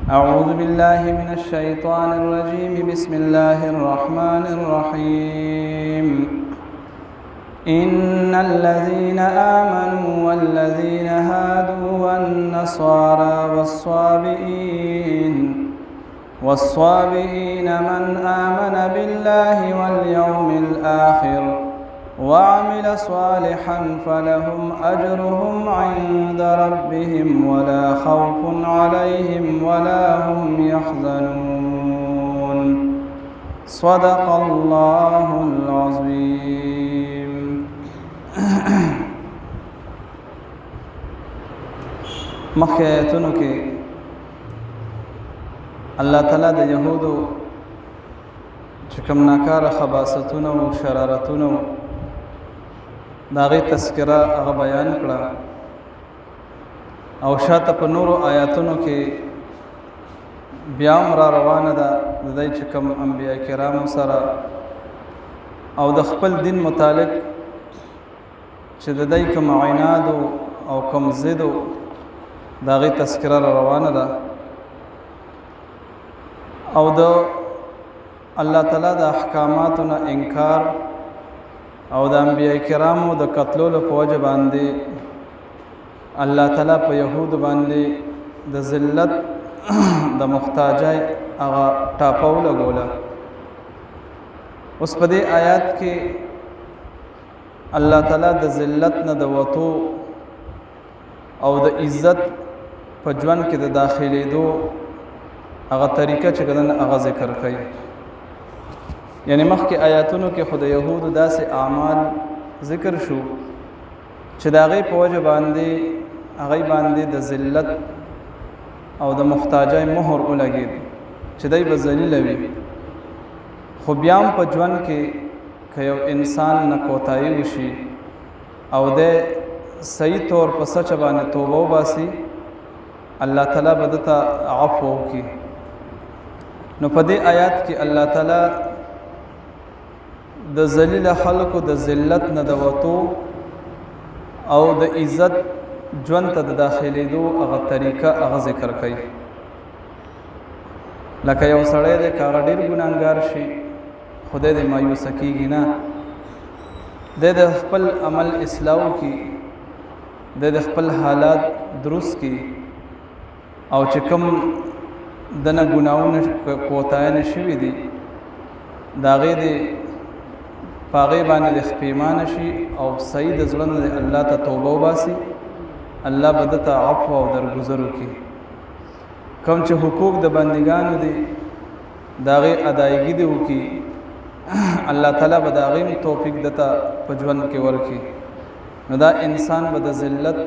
أعوذ بالله من الشيطان الرجيم. بسم الله الرحمن الرحيم. إن الذين آمنوا والذين هادوا والنصارى والصابئين من آمن بالله واليوم الآخر وعمل صالحا فلهم أجرهم عند ربهم ولا خوف عليهم ولا هم يحزنون. صدق الله العظيم. مخکې آیتونو کې الله تعالی د یهودو چې کوم ناکاره خباثتونه او شرارتونه د هغې تذکره هغه بیان کړه، او شاته په نورو آیاتونو کې بیا هم را روانه ده د دوی چې کوم انبیا کرامو سره او د خپل دین متعلق چې د دوی کوم عناد او کوم ضد د هغې تذکره را روانه ده، او د الله تعالی د احکاماتو نه انکار او د انبیاء کرامو د قتلولو په وجه باندې الله تعالی په یهودو باندې د ذلت د محتاجۍ هغه ټاپه ولګوله. اوس په دې آیات کې الله تعالی د ذلت نه د وتو او د عزت په ژوند کې د داخلېدو هغه طریقه چې ګدن هغه ذکر کوي. یعنی مخکې آیاتونو کې خو د یهودو داسې اعمال ذکر شو چې د هغې په وجه باندې هغې باندې د ذلت او د محتاجۍ مهر ولګېد چې دی به ذلیله وي، خو بیا هم په ژوند کې که یو انسان نه کوتاهي وشي او د صحیح طور په سچه باندې توبه وباسي، الله تعالی به دته عفو وکړي. نو په دې آیات کې الله تعالی د ذلیل خلقو د ذلت نه د وتو او د عزت ژوند ته د داخلېدو هغه طریقه هغه ذکر کوي. لکه یو سړی دی که هغه ډېر ګناهګار شي، خدای دې مایوسه کېږي نه، دی د خپل عمل اصلاح وکړي، دی د خپل حالات درست کړي، او چې کوم دنه ګناهونه کوتاهیانې شوي دي د هغې د په هغې باندې د پښیمانه شي او صحیح د زړه نه الله ته توبه وباسي، الله به دته عفو او درګذر وکړي. کوم چې حقوق د بندګانو دي د هغې ادایګي دې وکړي، الله تعالی به د هغې توفیق دته په ژوند کې ورکړي. نو دا انسان به د ذلت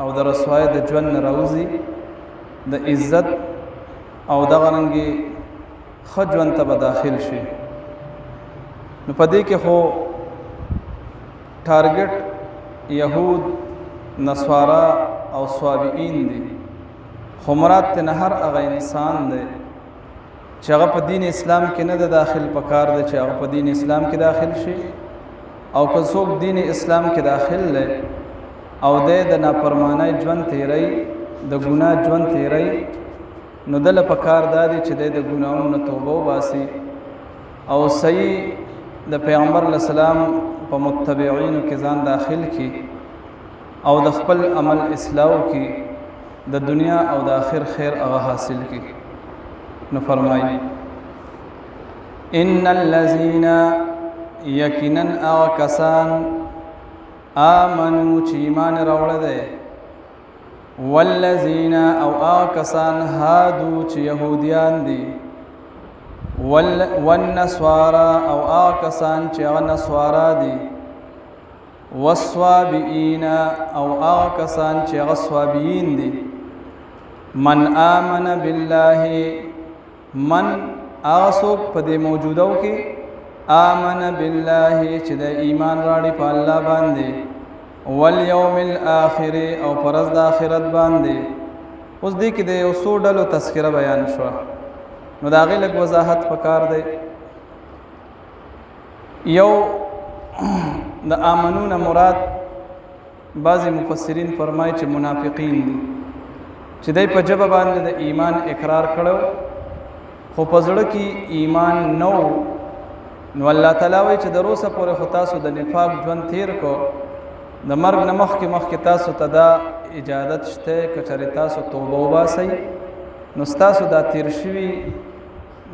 او د رسوایۍ د ژوند نه راوځي، د عزت او دغه رنګې ښه ژوند ته به داخل شي. نو په دې کې خو ټارګټ یهود، نصارا او صابئین دي، خو مراد ترې هر هغه انسان دی چې هغه په دین اسلام کې نه د داخل پکار دی چې هغه په دین اسلام کې داخل شي، او که څوک دین اسلام کې داخل دی او دی د نافرمانۍ ژوند تیری، د ګناه ژوند تیری، نو دله پکار دا دی چې دی د ګناهونو نه توبه وباسي او صحیح د پیغمبر علیه السلام په متبعینو کې ځان داخل کړي او د خپل عمل اصلاح وکړي، د دنیا او د آخر خیر هغه حاصل کړي. نو فرمایي ان الذین یقینا هغه کسان آمنو چې ایمان راوړی دی، والذین او هغه کسان هادو چې یهودیان دي، والنصارى او هغه کسان چې هغه نصارا دي، والصابئین او هغه کسان چې هغه صابئین دي. من آمن بالله، من هغه څوک په دې موجودو کې آمن بالله چې د ایمان راړي په الله باندې، والیوم الآخر او پر ورځ د آخرت باندې. اوس دې کې د یو څو ډلو تذکره بیان شوه، نو د هغې لږ وضاحت پکار دی. یو د آمنون مراد بعضی مفسرین فرمایي چې منافقین دي، چې دای په ژبه باندې د ایمان اقرار کړو خو په زړه کې ایمان نو، نو الله تعالی وایي چې د روسه پورې خو تاسو د نفاق ژوند تیر کو، د مرګ نه مخکې تاسو ته دا اجازت شته که چېرې تاسو توبه وباسئ نو ستاسو دا تیر شوي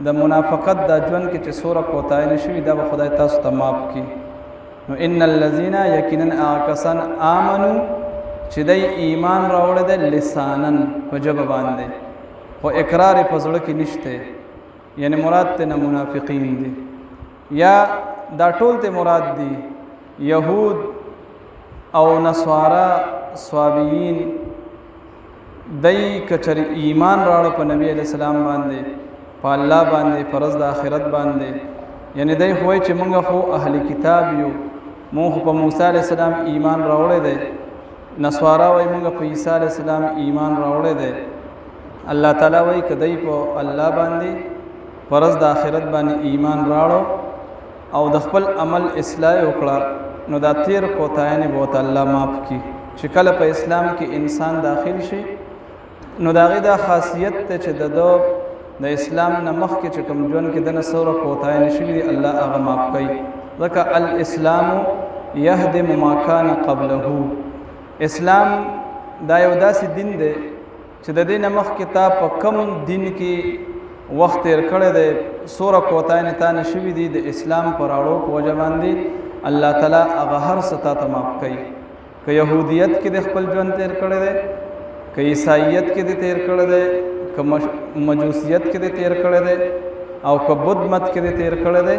د منافقت دا ژوند کې چې څومره کوتاهي شوي دا به خدای تاسو ته معاف کړي. نو ان الذین یقینا هغه کسان آمنو چې دی ایمان راوړی دی لسانن په ژبه باندې خو اقرار یې په زړه کې نشته، یعنی مراد ترنه منافقین دي یا دا ټول ته مراد دي یهود او نصارا صابئین. دی کچر ایمان راړه په نبی علیہ السلام باندې، په الله باندې، په ورځ د آخرت باندې، یعنی دی وایي چې موږ خو اهل کتاب یو، موږ په موسی علیہ السلام ایمان راوړی دی، نصارا وایي موږ په عیسی علیہ السلام ایمان راوړی دی. الله تعالی وایي که دی په الله باندې په ورځ د آخرت باندې ایمان راړو او د خپل عمل اصلاح وکړه نو دا تیر کوتاهیانې به ورته الله معاف کړي. چې کله په اسلام کې انسان داخل شي نو د هغې دا خاصیت دی چې د اسلام نه مخکې چې کوم ژوند کې دنه څومره کوتاهیانې شوي دي الله هغه معاف کوي. ځکه الاسلام یهدم ما کان قبله، اسلام دا یو داسې دین دی چې د دې نه مخکې تا په کم دین کې وخت تیر کړی دی، څومره کوتاهیانې تا نه شوي دي د اسلام په راوړو په وجه باندې الله تعالی هغه هر څه تا ته معاف کوي. که یهودیت کې د خپل ژوند تیر کړی دی، که عیسائیت کې د تیر کړی دی، که مجوسیت کې د تیر کړی دی او که بت مت کې د تیر کړی دی،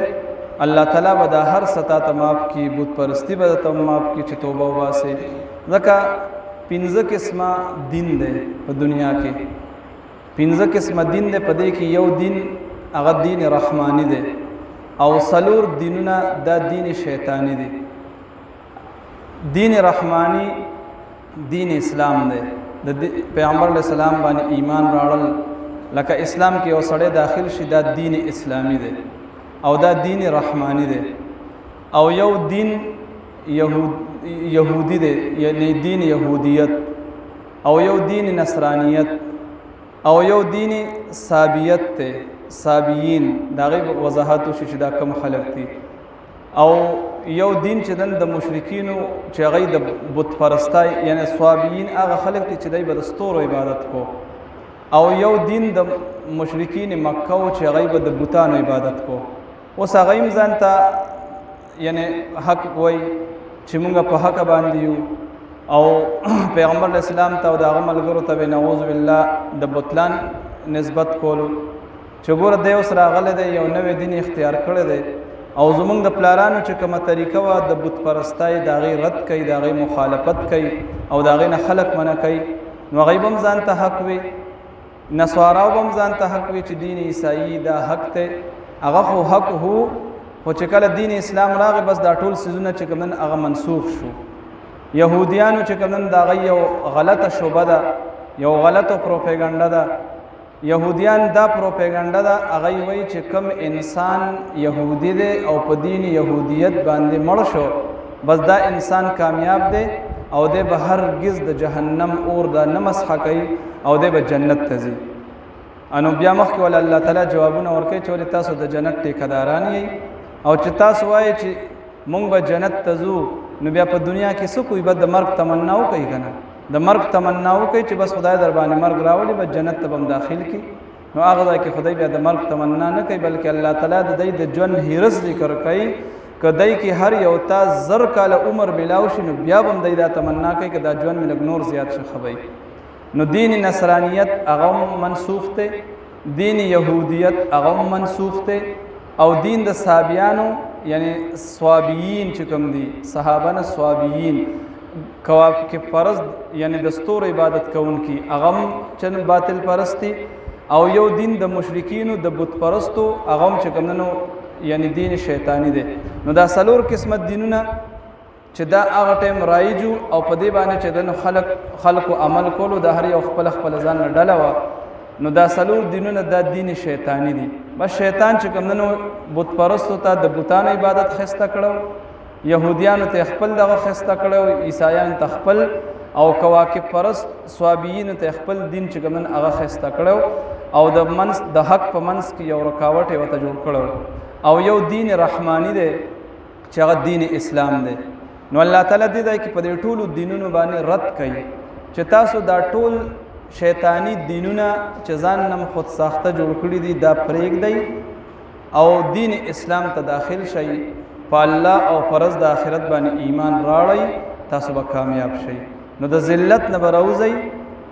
الله تعالی به دا هر څه تا ته معاف کړي. بت پرستی به درته معاف کړي چې توبه وباسې. ځکه 5 قسمه دین دی په دنیا کې، 5 قسمه دین دی. په دې کې یو دین هغه دین رحمانی دی او 4 دینونه دا دین شیطانی دی. دین رحمانی دین اسلام دی، د پیغمبر علیہ السلام باندې ایمان راړل، لکه اسلام کې یو سړی داخل شي دا دین اسلامی دی او دا دین رحمانی دی. او یو دین یهودی دی یعنی دین یهودیت، او یو دین نصرانیت، او یو دین صابیت دی، صابیین دا غي وضاحت وشي چې دا کم خلق دي. او یو دین چې د مشرکینو چې هغه د بت پرستای یعنی صابیین هغه خلق دي چې دای به د ستورو عبادت کو، او یو دین د مشرکین مکه او چې هغه به د بتانو عبادت کو. اوس هغه هم ځان ته یعنی حق وای چې موږ په حق باندې یو او پیغمبر اسلام ته او د هغه ملګرو ته نعوذ بالله د بتلان نسبت کولو چې ګوره دی اوس راغلی دی یو نوی دین اختیار کړی دی او زمونږ د پلارانو چې کومه طریقه وه د بت پرستۍ د هغې رد کوي، د هغې مخالفت کوي او د هغې نه خلک منع کوي، نو هغوی به هم ځان ته حق وي. نصاراو به هم ځان ته حق وي چې دین عیسايي دا حق دی، هغه خو حق هو، خو چې کله دین اسلام راغی بس دا ټول څیزونه چې کوم نن هغه منسوخ شو. یهودیانو چې کوم نن د هغوی یو غلطه شبه ده، یو غلطه پروپیګنډه ده. یهودیان دا پروپیګنډه ده، هغوی وایي چې کوم انسان یهودي دی او په دین یهودیت باندې مړ شو بس دا انسان کامیاب دی او دی به هرګز د جهنم اور دا نه مسخ کوي او دی به جنت ته ځي. انو بیا مخکې ول الله تعالی جوابونه ورکوي چې ولې تاسو د جنت ټیکهداران یئ او چې تاسو وایئ چې مونږ به جنت ته ځو نو بیا په دنیا کې څه کوي؟ به د مرګ تمنا وکوي که نه؟ د مرګ تمنا وکوي چې بس خدای در باندې مرګ راولي به جنت ته به هم داخل کړي. نو هغه ځای کې خدای بیا د مرګ تمنا نه کوي بلکې الله تعالی د دی د ژوند هیرس ذکر کوي. که دی کې هر یو تا 1000 کاله عمر میلاو شي نو بیا به هم دی دا تمنا کوي که دا ژوند مې لږ نور زیات شه خبئ. نو دین نصرانیت هغه هم منسوخ دی، دین یهودیت هغه هم منسوخ دی، او دین د صابیانو یعنی صابیین چې کوم دي صحابه نه صابیین کواکب پرست یعنی د ستورو عبادت کوونکي هغه هم چې باطل پرستی، او یو دین د مشرکینو د بت پرستو هغه هم چې کوم نو یعنی دین شیطانی دی. نو دا 4 قسمه دینونه چې دا هغه ټیم رایجو او په دې باندې چې د خلکو عمل کولو د هر یو خپل ځان نه ډله وه. نو دا 4 دینونه دا دین شیطانی دي. بس شیطان چې کوم نو بت پرستو ته د بتانو عبادت خسته کړو، یهودیانو ته خپل دغه خسته کړو، عیسایانو ته خپل، او کواکب پرست صوابیین ته خپل دین چې کوم هغه خسته کړو او د حق په منځ کې یو رکاوټ وته جوړ کړو او یو دین رحمانی دی چې هغه دین اسلام دی. نو الله تعالی دې کې په دې ټولو دینونو باندې رد کوي چې تاسو دا ټول شیطانی دینونه چې ځان نم خود ساخته جوړ کړي دي دا پرېږدئ او دین اسلام ته داخل شئ، په الله او فرض د آخرت باندې ایمان راړئ، تاسو به کامیاب شئ. نو د ذلت نه به راوځئ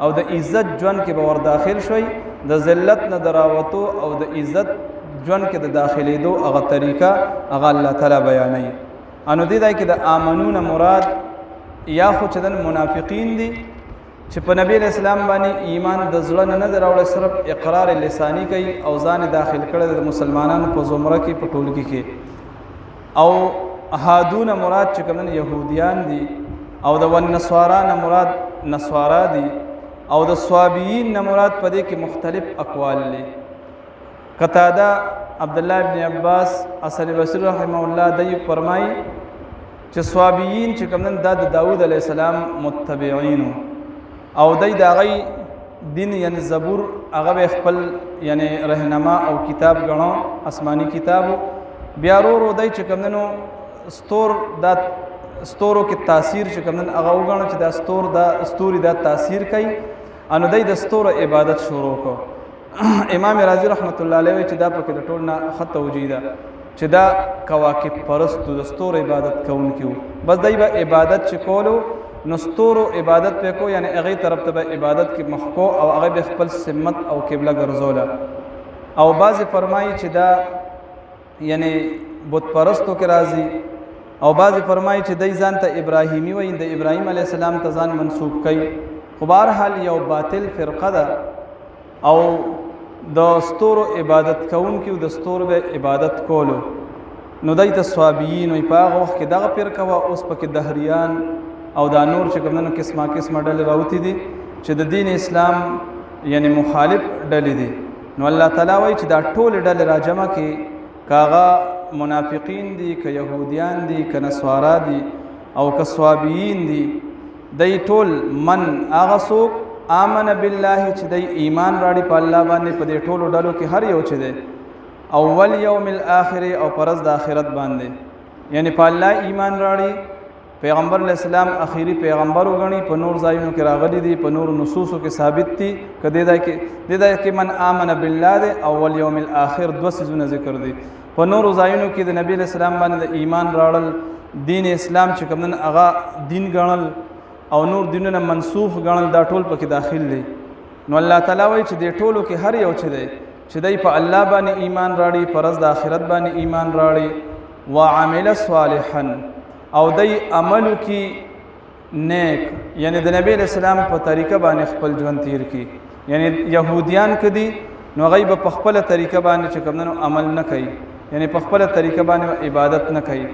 او د عزت ژوند کې به ور داخل شئ. د ذلت نه د راوتو او د عزت ژوند کې د داخلېدو هغه طریقه هغه الله تعالی بیانوي. انو دې ځای کې د آمنون مراد یا خو چې د منافقین دي چې په نبی اسلام باندې ایمان د زړه نه نه راوړي، صرف اقرار لسانی کوي او ځان داخل کړي د مسلمانانو په زمره کې په ټولګي کې. او هادون مراد چې کوم يهوديان دي او د ونصارا نه مراد نصارا دي او د صوابیین نه مراد په دې کې مختلف اقوال دي. قتاده عبد الله ابن عباس حسن بصری رحمه الله دی فرمایي چې صوابیین چې کوم د داوود علیه السلام متبعین او دای دا غي دین یعنی زبور هغه خپل یعنی رهنما او کتاب غنو آسمانی کتاب بیا ورو دای چې کومنو ستورو کې تاثیر چې کومن هغه وګڼو چې دا ستوري دا تاثیر کوي. انو دای د ستورو عبادت شروع کو. امام رازی رحمت الله علیه چې دا پکې د ټول نه خط توجیدا چې دا کواکب پرستو د ستورو عبادت کوونکو بس دای به عبادت چې کولو نو ستورو عبادت په کو یعنی هغه طرف ته عبادت کې مخکو او هغه خپل سمت او قبله ګرځوله. او بعض فرمایي چې دا یعنی بت پرستو کې راځي او بعض فرمایي چې دای ځان ته ابراهیمی وایي، د ابراهیم علی السلام ته ځان منسوب کوي. خو بهرحال یو باطل فرقه ده او د ستورو عبادت کوونکي او د ستورو به عبادت کولو نو دای ته صوابیین وي. په هغه وخت کې دغه فرقه وه، اوس پکې دهریان او دا نور چې کومنه قسمه ډلې راوتی دي چې د دین اسلام یعنی مخالف ډلې دي. نو الله تعالی وایي چې دا ټول ډلې راجمع کې کاغه منافقین دي، که يهوديان دي، که نصارا دي او که صوابیین دي، دای ټول من هغه څوک آمن بالله چې دای ایمان راړي په الله باندې په دې ټولو ډلو کې هر یو چې دی اول یوم الاخر او پرز د آخرت باندې یعنی په الله ایمان راړي، پیغمبر علیہ السلام اخیری پیغمبر وګڼي، په نور ځایونو کې راغلي دي، په نور نصوصو کې ثابت دي. کدی دا کې من آمن بالله ده اول یوم الاخر دو سيزونه ذکر دي. په نور ځایونو کې د نبی اسلام باندې د ایمان راړل، دین اسلام چې کومن هغه دین ګڼل او نور دینونه منسوخ ګڼل، دا ټول پکې داخل دي. نو الله تعالی وایي چې د ټولو کې هر یو چې دی چې دی په الله باندې ایمان راړي، پرز د آخرت باندې ایمان راړي، وعمل صالحا او دای عملو کې نیک یعنی د نبی اسلام په طریقه باندې خپل ژوند تیر کی. یعنی يهوديان کدي نو غیب په خپل طریقه باندې چې کومنو عمل نه کوي، یعنی په خپل طریقه باندې عبادت نه کوي.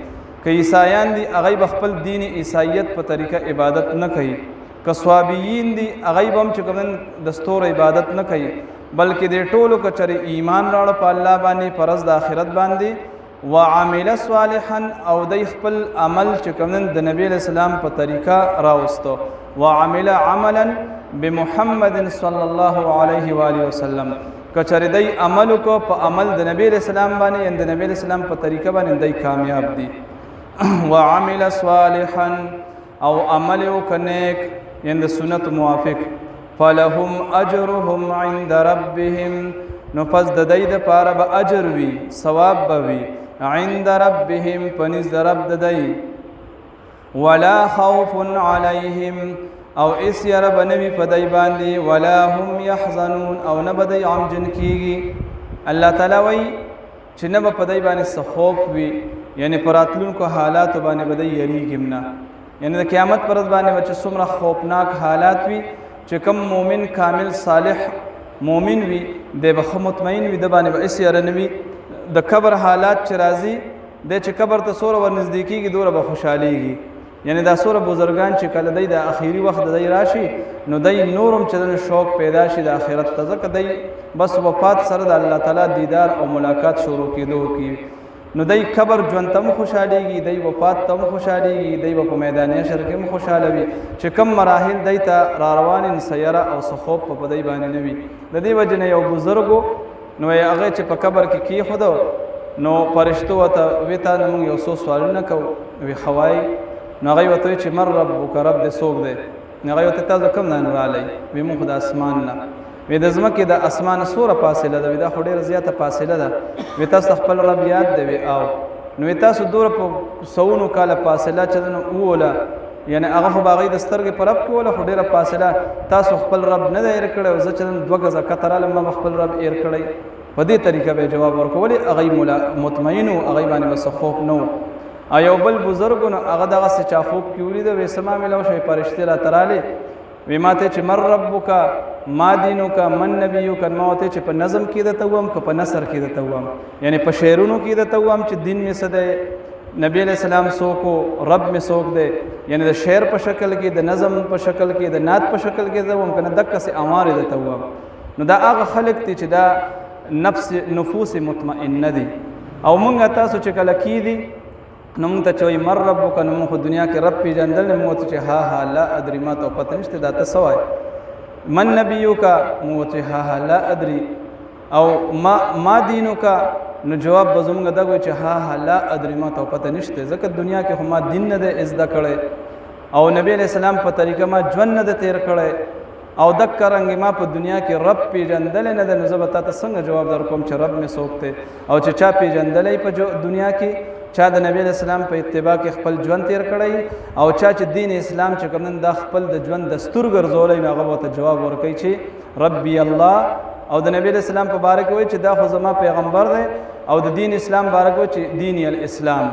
که عیسایان دي غیب خپل دین عیسایت په طریقه عبادت نه کوي. که صوابیین دي غیب هم چې کومن دستور عبادت نه کوي، بلکې د ټولو کچره ایمان راړ په الله باندې، پرز د آخرت باندې، وعمل صالحا او د خپل عمل چې کومن د نبی اسلام په طریقه راوستو، وعمل عملا بمحمد صلی الله علیه و آله وسلم کچره دای عمل کو په عمل د نبی اسلام باندې ان د نبی اسلام په طریقه باندې دای کامیاب دي. وعمل صالحا او عمل وکنیک ان د سنت موافق، فلهم اجرهم عند ربهم نو پس د دای د پاره به اجر وی، ثواب به وی عند ربهم پنځ د رب د دای، ولا خوف علیهم او اس یره بنوی په دای باندې، ولا هم يحزنون او نه بدای غمجن کیږي. الله تعالی وای چې نه په دای باندې سخوف وی، یعنی پراتلونکو حالات باندې بدای یریږم نه، یعنی د قیامت پر ورځ باندې چې څومره خوفناک حالات وی چې کوم مؤمن کامل صالح مؤمن وی د بخ مطمئن وی د باندې اس یره نوی. د قبر حالات چې راځي د چې قبر ته سوره ور نزدیکیږي دوره به خوشاليږي، یعنی دا سوره بزرگان چې کله د اخیری وخت د راشي نو د نورم چې شوق پیدا شي د آخرت ته، ځکه د بس وفات سره د الله تعالی دیدار او ملاقات شروع کېدو کی. نو دی قبر ژوند ته هم خوشحالېږي، دی وفات ته هم خوشحالېږي، دی به په میدان حشر کې هم خوشحاله وي چې کم مراحل دی ته را روان سیاره او څه خوب په دی باندې نه وي. د دې وجې نه یو بزرګو نو هغه چې په قبر کې کېښوده نو فرشتو ورته وی تا نه موږ یو څو سوالونه کوو. وی ښه وایي. نو هغوی ورته وایي چې من ربک، رب دې څوک دی؟ نو هغوی ورته تاسو کوم ځای نه راغلی؟ وی موږ خو د اسمان نه. وی د ځمکې د اسمانه څومره فاصله ده؟ وی دا خو ډېره زیاته فاصله ده. وی تاسو خپل رب یاد دی؟ وی او. نو وی تاسو دومره په سوونو کاله فاصله چې ده نو ووله، یعنې هغه خو به هغوی د سترګې په رب کې وله، خو ډېره فاصله تاسو خپل رب نه دی هېر کړی او زه چې نن 2 ګزه کته رالم ما به خپل رب هېر کړی. په دې طریقه به جواب ورکړو. ولې هغوی مطمئن وو، هغوی باندې به څه خوف نه و. او یو بل بزرګ نو هغه دغسې چا خوب کې ولیده، وی څه معامله وشوې؟ فرشتې راته رالې، وی ما ته چې من ربک ما دینک من نبیک، ما ورته چې په نظم کې درته ووایم که په نثر کې درته ووایم، یعنې په شعرونو کې درته ووایم چې دین مې څه دی، نبی علیہ السلام څوک و، رب مې څوک دی، یعنې د شعر په شکل کې، د نظم په شکل کې، د نعت په شکل کې درته ووایم که نه دقسې امار یې درته ووایم. نو دا هغه خلک دي چې دا نفوس مطمئنه دي. او مونږ تاسو چې کله کېدي نو مونږ ته چې وایي من ربک، نو مونږ خو دنیا کې رب پېژندل نه، مونږ ته چې ها لا ادري، ما ته پته نشته دا ته څه وایې. من نبیک، مونږ ته ها لا ادري. او ما دینک، نو جواب به زمونږ دغه وایي چې ها لا ادري، ما ته پته نشته، ځکه دنیا کې خو ما دین نه دی زده کړی او نبی علیہ السلام په طریقه ما ژوند نه دی تېر کړی او دک رنګ ما په دنیا کې رب پیژندل نه ده. نو زه به تا ته څنګه جواب در کوم چې رب مې څوک دی؟ او چې چا پیژندلی په دنیا کې، چا د نبی علیہ السلام په اتباع کې خپل ژوند تېر کړی او چا چې دین اسلام چې کوم نن دا خپل د ژوند دستور ګرځولی، نو هغه به ورته جواب ورکوي چې ربي الله. او د نبی علیہ السلام په باره کې وایي چې دا خو زما پیغمبر دی، او د دین اسلام باره کې وایي چې دین الاسلام،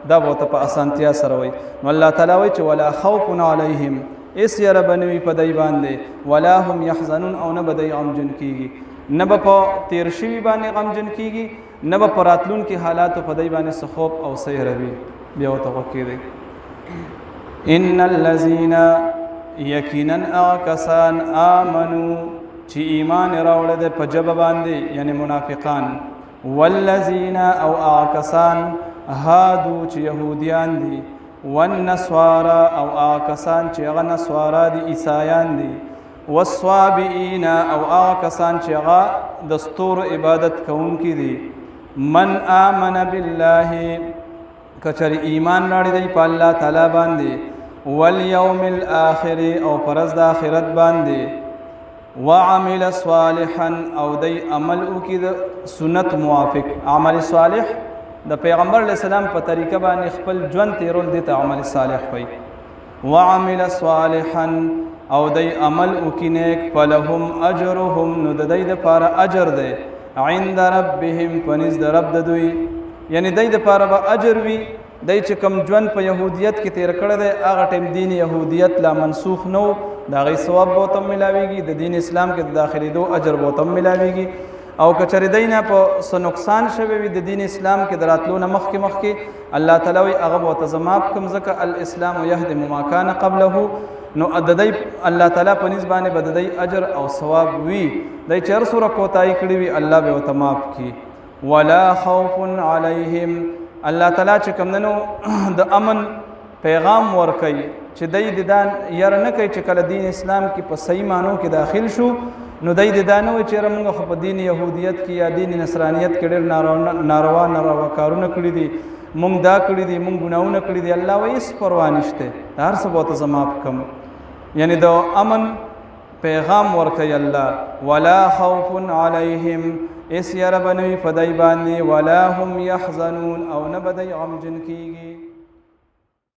دا به ورته په اسانتیا سره وایي. نو الله تعالی وایي چې ولا خوف علیهم، اس یره بنوي په دی باندې، ولا هم یحزنون، او نه به دی غمجن کېږي، نه به په تېر شوي باندې غمجن کېږي، نه به په راتلونکي حالاتو په دی باندې څه خوف او څه یره وي. بیا ورته غوږ کېدی. ان الذین، یقینا هغه کسان آمنو چې ایمان یې راوړی دی په ژبه باندې، یعنې منافقان، والذین او هغه کسان هادو چې یهودیان دي، والنسوارا او هغه کسان چې هغه نسوارا دي عیسایان دي، والصابئین او هغه کسان چې هغه د ستورو عبادت کوونکي دي. من آمن بالله، کچری ایمان راړی دی په الله تعالی باندې، والیوم الآخر او پر ورځ د آخرت باندې، وعمل صالحا او دی عمل وکړي د سنت موافق. عمل صالح د پیغمبر علیہ السلام په طریقه باندې خپل ژوند تیرول دي ته عمل صالح وایي. وعمل صالحا او دی عمل وکړي نیک، فلهم اجرهم، نو د دی دپاره اجر دی، عند ربهم، په نزد د رب د دوی، یعنې دی دپاره به اجر وي. دی چې کوم ژوند په یهودیت کې تیر کړی دی، هغه ټیم دین یهودیت لا منسوخ نه و، د هغې ثواب به ورته ملاویږي، د دین اسلام کې د داخلېدو اجر به ورته ملاویږي. او که چېرې دی نه په څه نقصان شوی وي د دین اسلام کې د راتلو نه مخکې الله تعالی وایي هغه به ورته زه معاف کړم، ځکه الاسلام یهدم ما کان قبله. نو د دی الله تعالی په نسبت باندې به د دی اجر او ثواب وي. دی چې هر څومره کوتاهي کړې وي الله به ورته معاف کړي. ولا خوف علیهم، الله تعالی چې کوم نو د امن پیغام ورکوي چې دی د دا یره نه کوي چې کله دین اسلام کې په صحیح معنو کې داخل شو، نو دی د دا نه وایي چې یاره مونږ خو په دین یهودیت کې یا دین نصرانیت کې ډېر ناروا کارونه کړي دي، مونږ دا کړي دي، مونږ ګناهونه کړي دي. الله وایي هېڅ پروا نشته، هر څه به ورته زه معاف کړم. یعنې د امن پیغام ورکوي الله. ولا خوف علیهم، اس یره به نه وي په دی باندې، ولا هم یحزنون، او نه به دی غمجن کېږي.